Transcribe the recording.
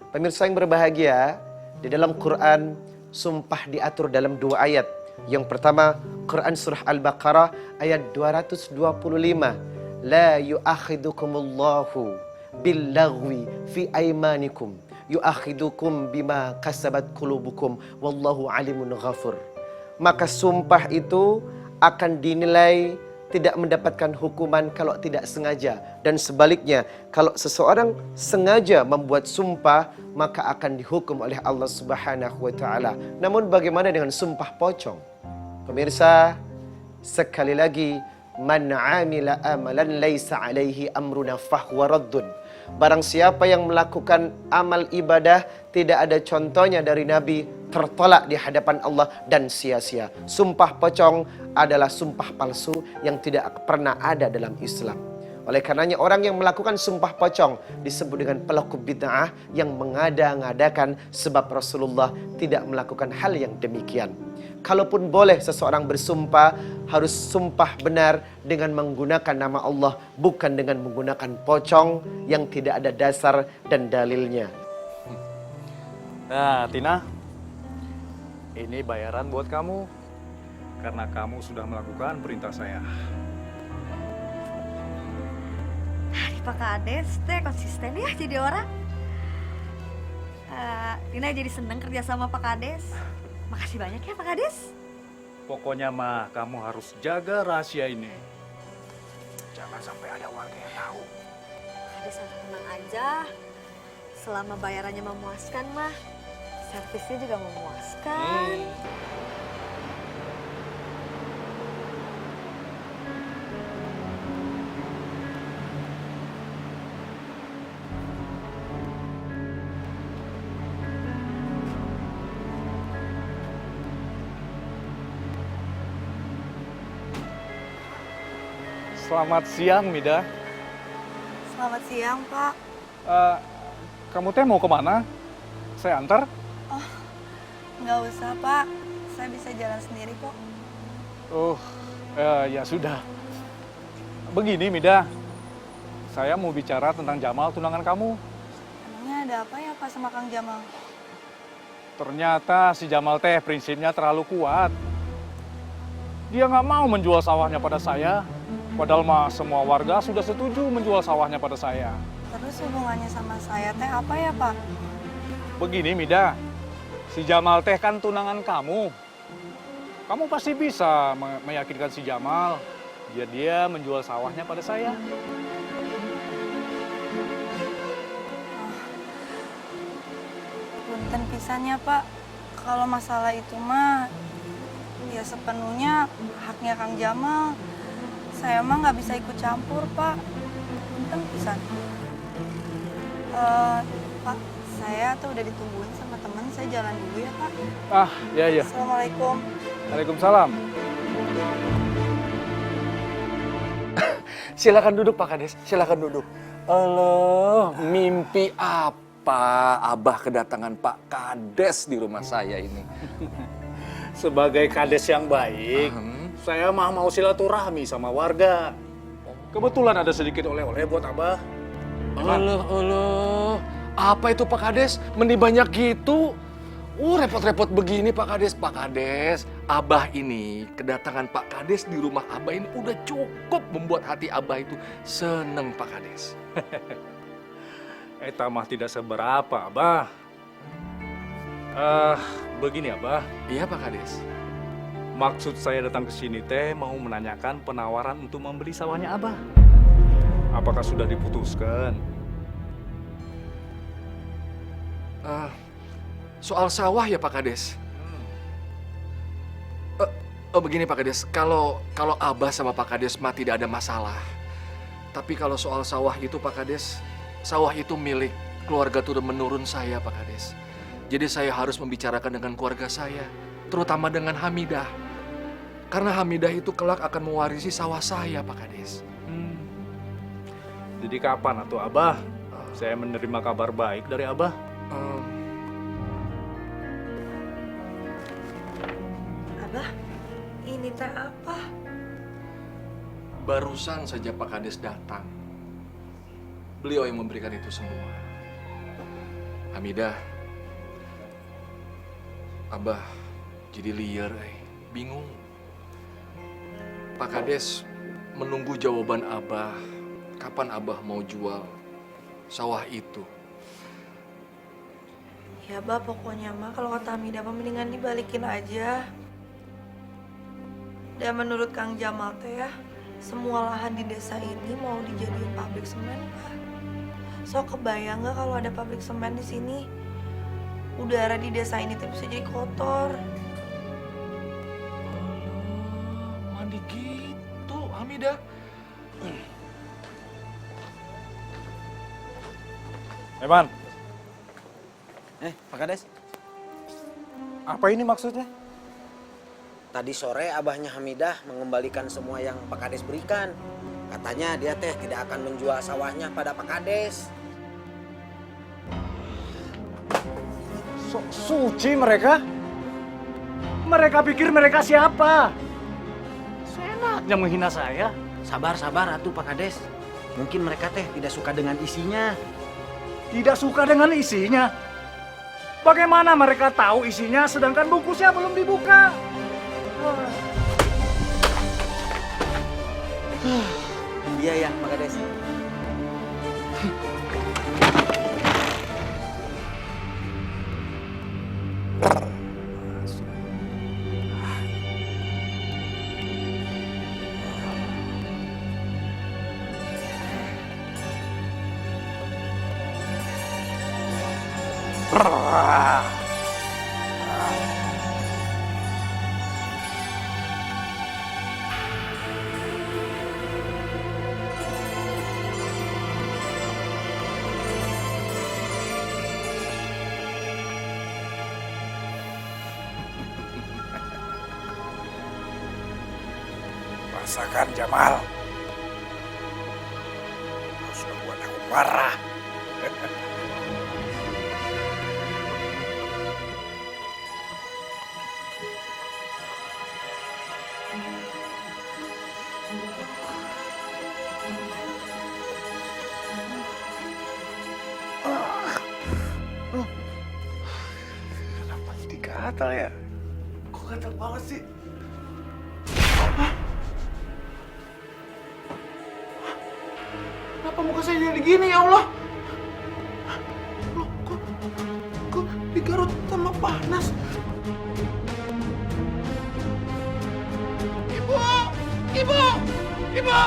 Pemirsa yang berbahagia, di dalam Quran sumpah diatur dalam 2 ayat. Yang pertama, Quran surah Al-Baqarah ayat 225. La yu'akhidukumullahu billaghwi fi aimanikum yu'akhidukum bima kasabat qulubukum wallahu alimun ghafur. Maka sumpah itu akan dinilai tidak mendapatkan hukuman kalau tidak sengaja. Dan sebaliknya, kalau seseorang sengaja membuat sumpah, maka akan dihukum oleh Allah Subhanahu wa Ta'ala. Namun bagaimana dengan sumpah pocong? Pemirsa, sekali lagi, man amila amalan laisa alaihi amruna fahuwa raddun. Barang siapa yang melakukan amal ibadah tidak ada contohnya dari Nabi, tertolak di hadapan Allah dan sia-sia. Sumpah pocong adalah sumpah palsu yang tidak pernah ada dalam Islam. Oleh karenanya orang yang melakukan sumpah pocong disebut dengan pelaku bid'ah yang mengada-ngadakan, sebab Rasulullah tidak melakukan hal yang demikian. Kalaupun boleh seseorang bersumpah, harus sumpah benar dengan menggunakan nama Allah, bukan dengan menggunakan pocong yang tidak ada dasar dan dalilnya. Nah, Tina, ini bayaran buat kamu karena kamu sudah melakukan perintah saya. Pak Kades teh konsisten ya jadi orang. Tina jadi seneng kerja sama Pak Kades. Makasih banyak ya Pak Kades. Pokoknya mah kamu harus jaga rahasia ini. Jangan sampai ada warga yang tahu. Pak Kades tenang aja. Selama bayarannya memuaskan mah, servisnya juga memuaskan. Selamat siang, Mida. Selamat siang Pak. Kamu teh mau kemana? Saya antar. Nggak usah Pak, saya bisa jalan sendiri kok. Ya sudah. Begini, Mida. Saya mau bicara tentang Jamal, tunangan kamu. Emangnya ada apa ya Pak sama Kang Jamal? Ternyata si Jamal teh prinsipnya terlalu kuat. Dia nggak mau menjual sawahnya pada saya. Padahal mah semua warga sudah setuju menjual sawahnya pada saya. Terus hubungannya sama saya teh apa ya Pak? Begini, Mida. Si Jamal teh kan tunangan kamu. Kamu pasti bisa meyakinkan si Jamal biar dia menjual sawahnya pada saya. Punten pisannya Pak, kalau masalah itu mah ya sepenuhnya haknya Kang Jamal. Saya mah nggak bisa ikut campur Pak. Punten pisan. Pak, saya tuh udah ditungguin sama temen, saya jalan dulu ya Pak. Iya. Assalamualaikum. Waalaikumsalam. Silakan duduk Pak Kades, silakan duduk. Alah, mimpi apa Abah kedatangan Pak Kades di rumah saya ini? Sebagai kades yang baik, saya mah mau silaturahmi sama warga. Kebetulan ada sedikit oleh-oleh buat Abah. Alah, apa itu Pak Kades? Mending banyak gitu. Repot-repot begini Pak Kades. Pak Kades, Abah ini, kedatangan Pak Kades di rumah Abah ini udah cukup membuat hati Abah itu seneng Pak Kades. Eta mah tidak seberapa, Abah. Begini Abah. Iya Pak Kades. Maksud saya datang ke sini teh mau menanyakan penawaran untuk membeli sawahnya Abah. Apakah sudah diputuskan? Soal sawah ya Pak Kades. Begini Pak Kades, kalau Abah sama Pak Kades mah tidak ada masalah. Tapi kalau soal sawah itu Pak Kades, sawah itu milik keluarga turun-menurun saya Pak Kades. Jadi saya harus membicarakan dengan keluarga saya, terutama dengan Hamidah. Karena Hamidah itu kelak akan mewarisi sawah saya Pak Kades. Jadi kapan atuh Abah? Saya menerima kabar baik dari Abah. Abah, ini teh apa? Barusan saja Pak Kades datang. Beliau yang memberikan itu semua. Hamidah, Abah jadi liar, bingung. Pak Kades menunggu jawaban Abah, kapan Abah mau jual sawah itu. Ya Bah, pokoknya mah kalau kata Hamidah mah mendingan dibalikin aja. Dan menurut Kang Jamal teh ya, semua lahan di desa ini mau dijadiin pabrik semen, Pak. So kebayang nggak kalau ada pabrik semen di sini? Udara di desa ini tuh bisa jadi kotor. Mandi gitu, Hamidah. Eman, Pak Kades, apa ini maksudnya? tadi sore abahnya Hamidah mengembalikan semua yang Pak Kades berikan. Katanya dia teh tidak akan menjual sawahnya pada Pak Kades. Suci mereka? Mereka pikir mereka siapa? Seenaknya menghina saya. Sabar atuh Pak Kades. Mungkin mereka teh tidak suka dengan isinya. Tidak suka dengan isinya. Bagaimana mereka tahu isinya sedangkan bungkusnya belum dibuka? Iya ya Pak Kades. Rasakan Jamal. Kau sudah buat aku marah. Kenapa jadi gatal ya? Kok gatal banget sih? Kenapa muka saya jadi gini ya Allah? Loh, kok digarut sama panas? Ibu! Ibu! Ibu!